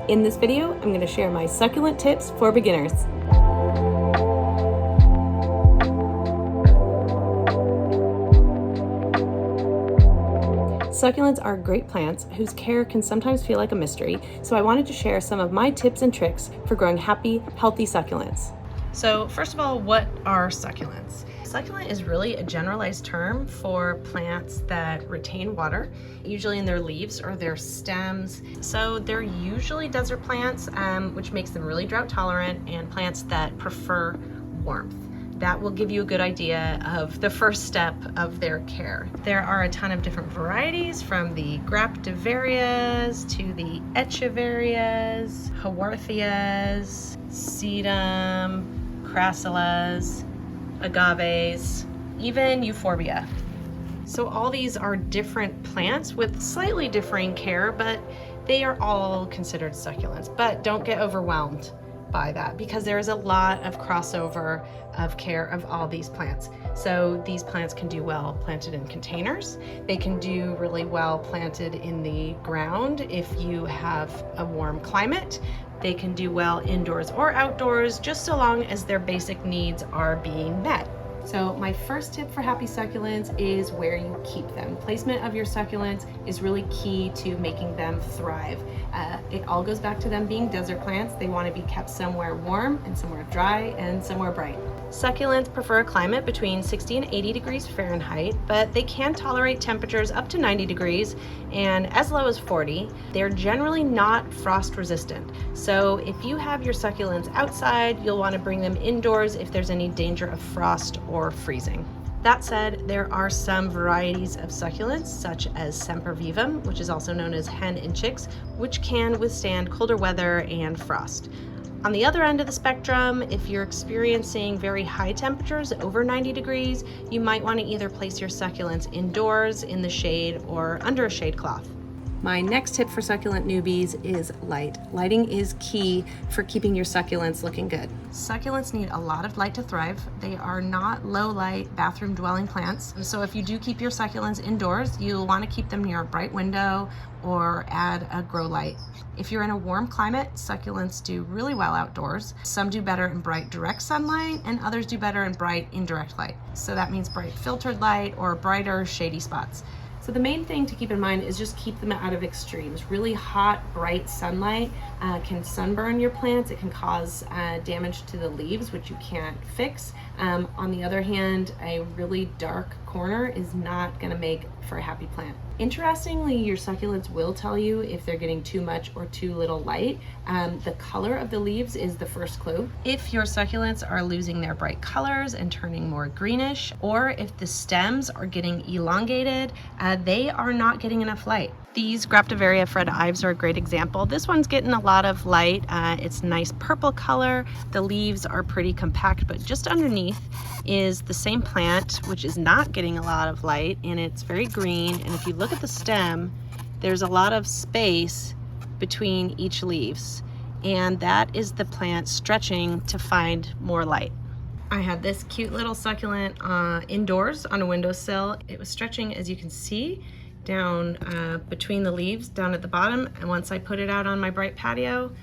In this video, I'm going to share my succulent tips for beginners. Succulents are great plants whose care can sometimes feel like a mystery, so I wanted to share some of my tips and tricks for growing happy, healthy succulents. So first of all, what are succulents? Succulent is really a generalized term for plants that retain water, usually in their leaves or their stems. So they're usually desert plants, which makes them really drought tolerant, and plants that prefer warmth. That will give you a good idea of the first step of their care. There are a ton of different varieties, from the Graptivarias to the Echeverias, Haworthias, Sedum, Crassulas, Agaves, even Euphorbia. So all these are different plants with slightly differing care, but they are all considered succulents. But don't get overwhelmed by that, because there is a lot of crossover of care of all these plants. So these plants can do well planted in containers. They can do really well planted in the ground if you have a warm climate. They can do well indoors or outdoors, just so long as their basic needs are being met. So my first tip for happy succulents is where you keep them. Placement of your succulents is really key to making them thrive. It all goes back to them being desert plants. They want to be kept somewhere warm and somewhere dry and somewhere bright. Succulents prefer a climate between 60 and 80 degrees Fahrenheit, but they can tolerate temperatures up to 90 degrees and as low as 40. They're generally not frost resistant. So if you have your succulents outside, you'll want to bring them indoors if there's any danger of frost or freezing. That said, there are some varieties of succulents, such as Sempervivum, which is also known as hen and chicks, which can withstand colder weather and frost. On the other end of the spectrum, if you're experiencing very high temperatures over 90 degrees, you might want to either place your succulents indoors in the shade or under a shade cloth. My next tip for succulent newbies is light. Lighting is key for keeping your succulents looking good. Succulents need a lot of light to thrive. They are not low light bathroom dwelling plants. So if you do keep your succulents indoors, you'll want to keep them near a bright window or add a grow light. If you're in a warm climate, succulents do really well outdoors. Some do better in bright direct sunlight, and others do better in bright indirect light. So that means bright filtered light or brighter shady spots. So the main thing to keep in mind is just keep them out of extremes. Really hot, bright sunlight can sunburn your plants. It can cause damage to the leaves, which you can't fix. On the other hand, a really dark corner is not going to make for a happy plant. Interestingly, your succulents will tell you if they're getting too much or too little light. The color of the leaves is the first clue. If your succulents are losing their bright colors and turning more greenish, or if the stems are getting elongated, they are not getting enough light. These Graptivaria Fred Ives are a great example. This one's getting a lot of light. It's nice purple color. The leaves are pretty compact, but just underneath is the same plant, which is not getting a lot of light, and it's very green. And if you look at the stem, there's a lot of space between each leaves, and that is the plant stretching to find more light. I had this cute little succulent indoors on a windowsill. It was stretching, as you can see, down between the leaves down at the bottom, and once I put it out on my bright patio,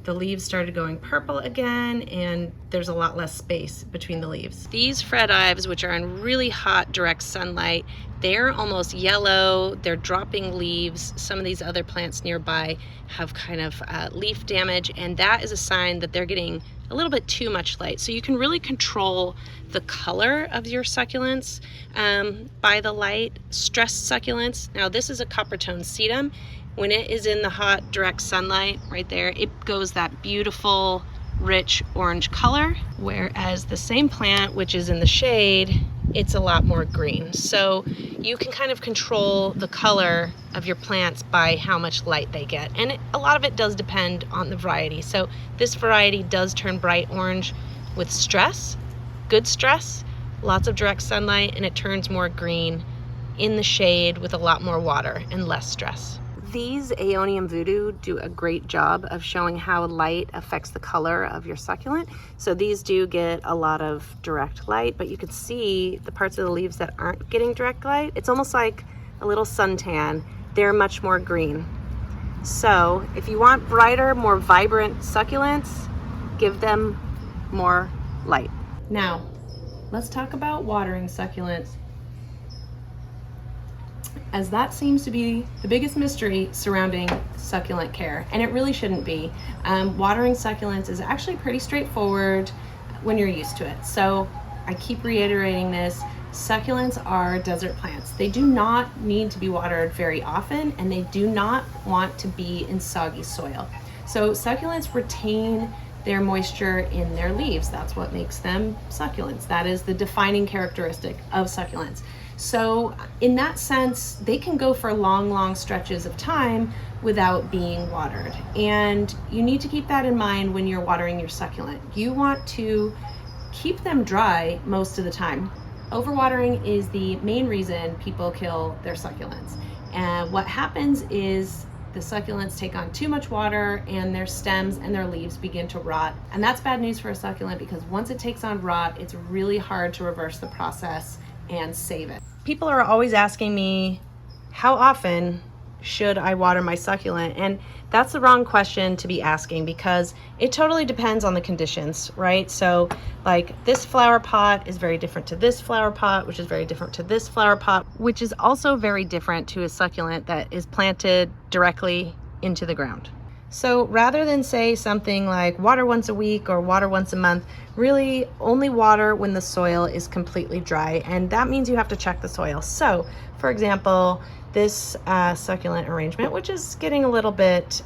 the leaves started going purple again, and there's a lot less space between the leaves. These Fred Ives, which are in really hot direct sunlight, they're almost yellow. They're dropping leaves. Some of these other plants nearby have kind of leaf damage, and that is a sign that they're getting a little bit too much light. So you can really control the color of your succulents by the light. Stressed succulents, now this is a copper tone sedum. When it is in the hot direct sunlight right there, it goes that beautiful rich orange color, whereas the same plant, which is in the shade, it's a lot more green. So you can kind of control the color of your plants by how much light they get, and a lot of it does depend on the variety. So this variety does turn bright orange with stress, good stress, lots of direct sunlight, and it turns more green in the shade with a lot more water and less stress. These Aeonium Voodoo do a great job of showing how light affects the color of your succulent. So these do get a lot of direct light, but you can see the parts of the leaves that aren't getting direct light. It's almost like a little suntan. They're much more green. So if you want brighter, more vibrant succulents, give them more light. Now, let's talk about watering succulents, as that seems to be the biggest mystery surrounding succulent care, and it really shouldn't be. Watering succulents is actually pretty straightforward when you're used to it. So I keep reiterating this. Succulents are desert plants. They do not need to be watered very often, and they do not want to be in soggy soil. So succulents retain their moisture in their leaves. That's what makes them succulents. That is the defining characteristic of succulents. So in that sense, they can go for long stretches of time without being watered. And you need to keep that in mind when you're watering your succulent. You want to keep them dry most of the time. Overwatering is the main reason people kill their succulents. And what happens is the succulents take on too much water and their stems and their leaves begin to rot. And that's bad news for a succulent, because once it takes on rot, it's really hard to reverse the process and save it. People are always asking me, how often should I water my succulent? And that's the wrong question to be asking, because it totally depends on the conditions, right? So like this flower pot is very different to this flower pot, which is very different to this flower pot, which is also very different to a succulent that is planted directly into the ground. So rather than say something like water once a week or water once a month, really only water when the soil is completely dry. And that means you have to check the soil. So for example, this succulent arrangement, which is getting a little bit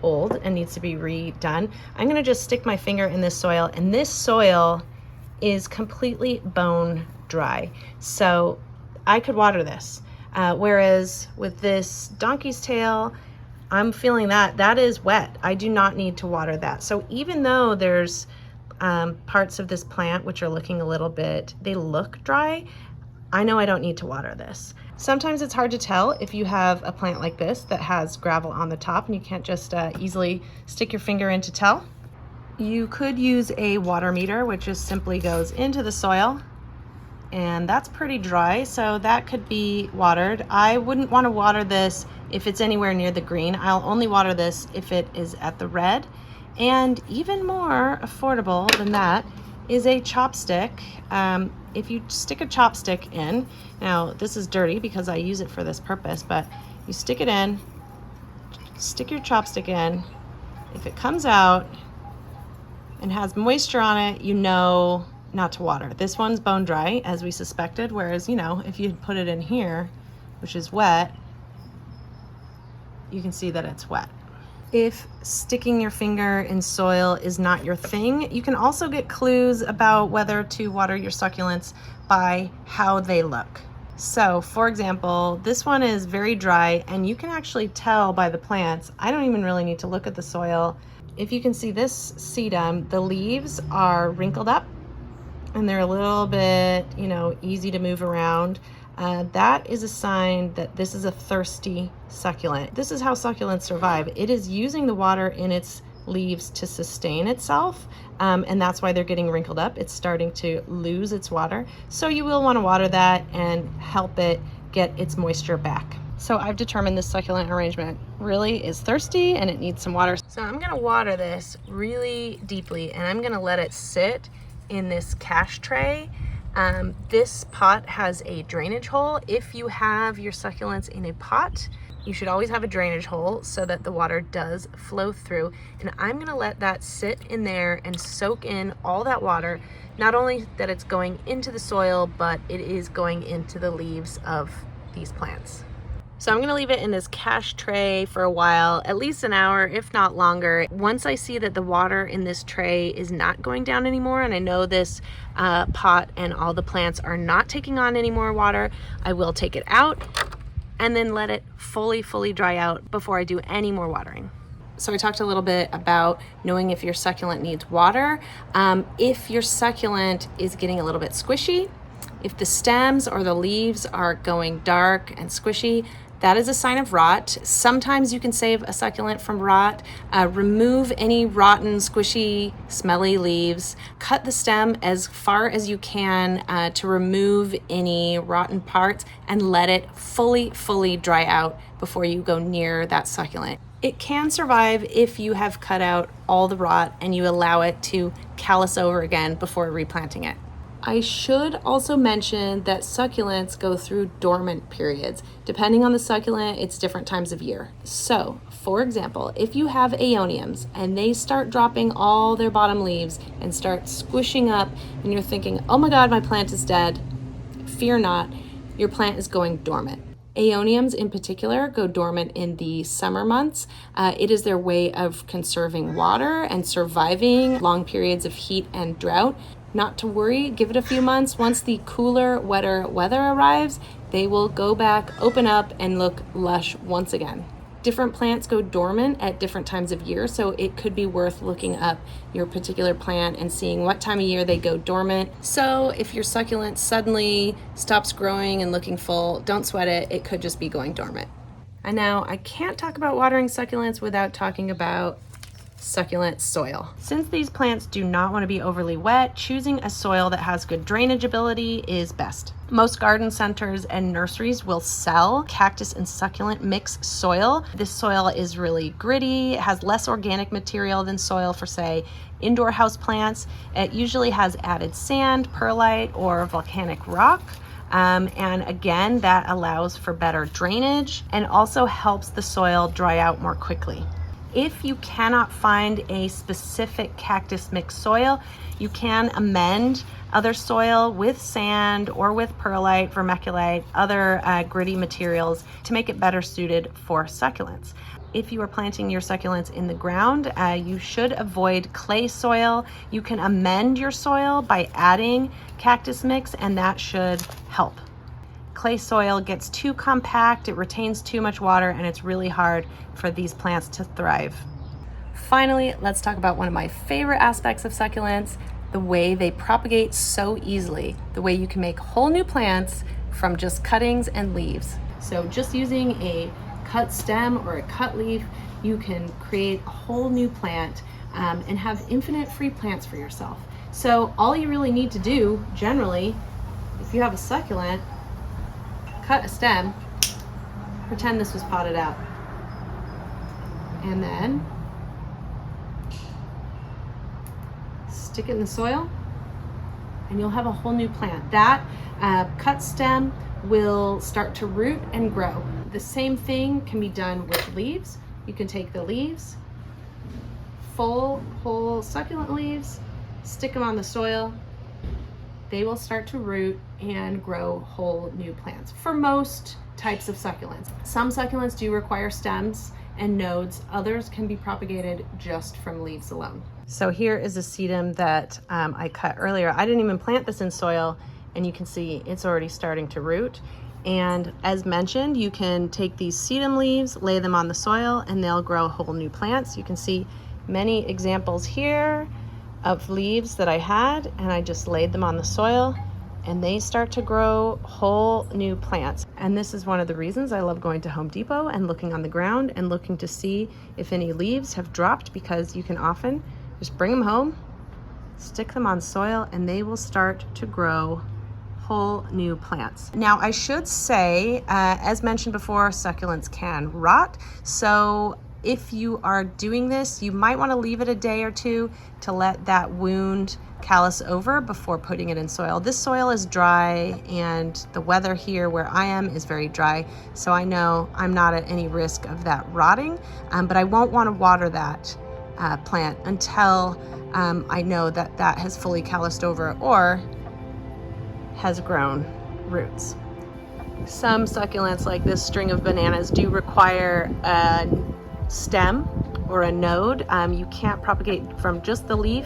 old and needs to be redone, I'm gonna just stick my finger in this soil, and this soil is completely bone dry. So I could water this. Whereas with this donkey's tail, I'm feeling that is wet. I do not need to water that. So even though there's parts of this plant which are looking a little bit, they look dry, I know I don't need to water this. Sometimes it's hard to tell if you have a plant like this that has gravel on the top and you can't just easily stick your finger in to tell. You could use a water meter, which just simply goes into the soil, and that's pretty dry, so that could be watered. I wouldn't want to water this if it's anywhere near the green. I'll only water this if it is at the red. And even more affordable than that is a chopstick. If you stick a chopstick in, now this is dirty because I use it for this purpose, but you stick it in, stick your chopstick in. If it comes out and has moisture on it, you know not to water. This one's bone dry, as we suspected, whereas, you know, if you put it in here, which is wet, you can see that it's wet. If sticking your finger in soil is not your thing, you can also get clues about whether to water your succulents by how they look. So for example, this one is very dry, and you can actually tell by the plants. I don't even really need to look at the soil. If you can see this sedum, the leaves are wrinkled up and they're a little bit, you know, easy to move around. That is a sign that this is a thirsty succulent. This is how succulents survive. It is using the water in its leaves to sustain itself, and that's why they're getting wrinkled up. It's starting to lose its water. So you will want to water that and help it get its moisture back. So I've determined this succulent arrangement really is thirsty and it needs some water. So I'm gonna water this really deeply, and I'm gonna let it sit in this cache tray. This pot has a drainage hole. If you have your succulents in a pot, you should always have a drainage hole so that the water does flow through. And I'm gonna let that sit in there and soak in all that water. Not only that it's going into the soil, but it is going into the leaves of these plants. So I'm gonna leave it in this cache tray for a while, at least an hour, if not longer. Once I see that the water in this tray is not going down anymore, and I know this pot and all the plants are not taking on any more water, I will take it out and then let it fully dry out before I do any more watering. So I talked a little bit about knowing if your succulent needs water. If your succulent is getting a little bit squishy, if the stems or the leaves are going dark and squishy, That is a sign of rot. Sometimes you can save a succulent from rot. Remove any rotten, squishy, smelly leaves. Cut the stem as far as you can to remove any rotten parts and let it fully dry out before you go near that succulent. It can survive if you have cut out all the rot and you allow it to callus over again before replanting it. I should also mention that succulents go through dormant periods. Depending on the succulent, it's different times of year. So, for example, if you have aeoniums and they start dropping all their bottom leaves and start squishing up and you're thinking, oh my God, my plant is dead, fear not, your plant is going dormant. Aeoniums in particular go dormant in the summer months. It is their way of conserving water and surviving long periods of heat and drought. Not to worry, give it a few months. Once the cooler, wetter weather arrives, they will go back, open up, and look lush once again. Different plants go dormant at different times of year, so it could be worth looking up your particular plant and seeing what time of year they go dormant. So if your succulent suddenly stops growing and looking full, don't sweat it. It could just be going dormant. And now I can't talk about watering succulents without talking about succulent soil. Since these plants do not want to be overly wet, choosing a soil that has good drainage ability is best. Most garden centers and nurseries will sell cactus and succulent mix soil. This soil is really gritty, it has less organic material than soil for, say, indoor house plants. It usually has added sand, perlite, or volcanic rock. And again, that allows for better drainage and also helps the soil dry out more quickly. If you cannot find a specific cactus mix soil, you can amend other soil with sand or with perlite, vermiculite, other gritty materials to make it better suited for succulents. If you are planting your succulents in the ground, you should avoid clay soil. You can amend your soil by adding cactus mix, and that should help. Clay soil gets too compact, it retains too much water, and it's really hard for these plants to thrive. Finally, let's talk about one of my favorite aspects of succulents, the way they propagate so easily, the way you can make whole new plants from just cuttings and leaves. So just using a cut stem or a cut leaf, you can create a whole new plant and have infinite free plants for yourself. So all you really need to do, generally, if you have a succulent, cut a stem, pretend this was potted out, and then stick it in the soil and you'll have a whole new plant. That cut stem will start to root and grow. The same thing can be done with leaves. You can take the leaves, full, whole succulent leaves, stick them on the soil. They will start to root and grow whole new plants for most types of succulents. Some succulents do require stems and nodes. Others can be propagated just from leaves alone. So here is a sedum that I cut earlier. I didn't even plant this in soil, and you can see it's already starting to root. And as mentioned, you can take these sedum leaves, lay them on the soil, and they'll grow whole new plants. You can see many examples here of leaves that I had, and I just laid them on the soil and they start to grow whole new plants. And this is one of the reasons I love going to Home Depot and looking on the ground and looking to see if any leaves have dropped, because you can often just bring them home, stick them on soil, and they will start to grow whole new plants. Now I should say, as mentioned before, succulents can rot. So if you are doing this, you might want to leave it a day or two to let that wound callus over before putting it in soil. This soil is dry, and the weather here where I am is very dry, so I know I'm not at any risk of that rotting, but I won't want to water that plant until I know that that has fully calloused over or has grown roots. Some succulents, like this string of bananas, do require a stem or a node. You can't propagate from just the leaf.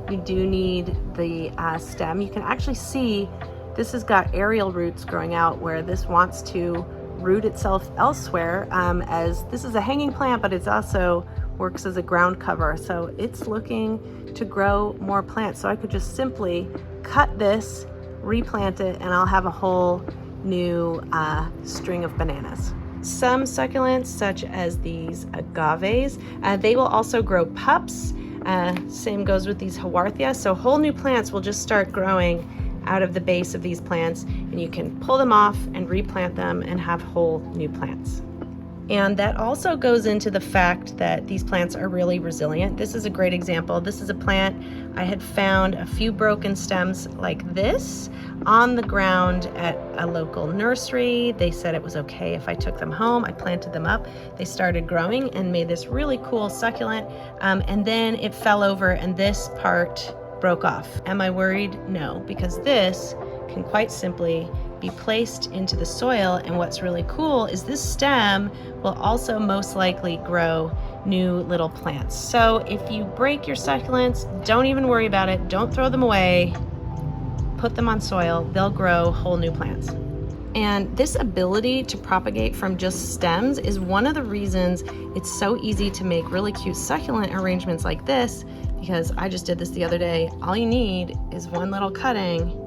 You do need the stem. You can actually see this has got aerial roots growing out where this wants to root itself elsewhere, as this is a hanging plant, but it's also works as a ground cover. So it's looking to grow more plants. So I could just simply cut this, replant it, and I'll have a whole new string of bananas. Some succulents, such as these agaves, they will also grow pups. Same goes with these haworthia. So whole new plants will just start growing out of the base of these plants, and you can pull them off and replant them and have whole new plants. And that also goes into the fact that these plants are really resilient. This is a great example. This is a plant I had found a few broken stems like this on the ground at a local nursery. They said it was okay if I took them home. I planted them up. They started growing and made this really cool succulent. And then it fell over and this part broke off. Am I worried? No, because this can quite simply be placed into the soil, and what's really cool is this stem will also most likely grow new little plants. So if you break your succulents, don't even worry about it. Don't throw them away. Put them on soil. They'll grow whole new plants. And this ability to propagate from just stems is one of the reasons it's so easy to make really cute succulent arrangements like this, because I just did this the other day. All you need is one little cutting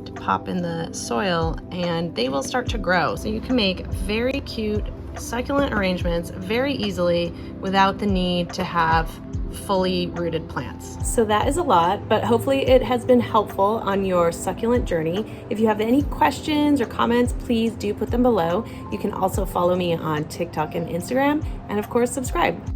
to pop in the soil and they will start to grow. So you can make very cute succulent arrangements very easily without the need to have fully rooted plants. So that is a lot, but hopefully it has been helpful on your succulent journey. If you have any questions or comments, please do put them below. You can also follow me on TikTok and Instagram, and of course subscribe.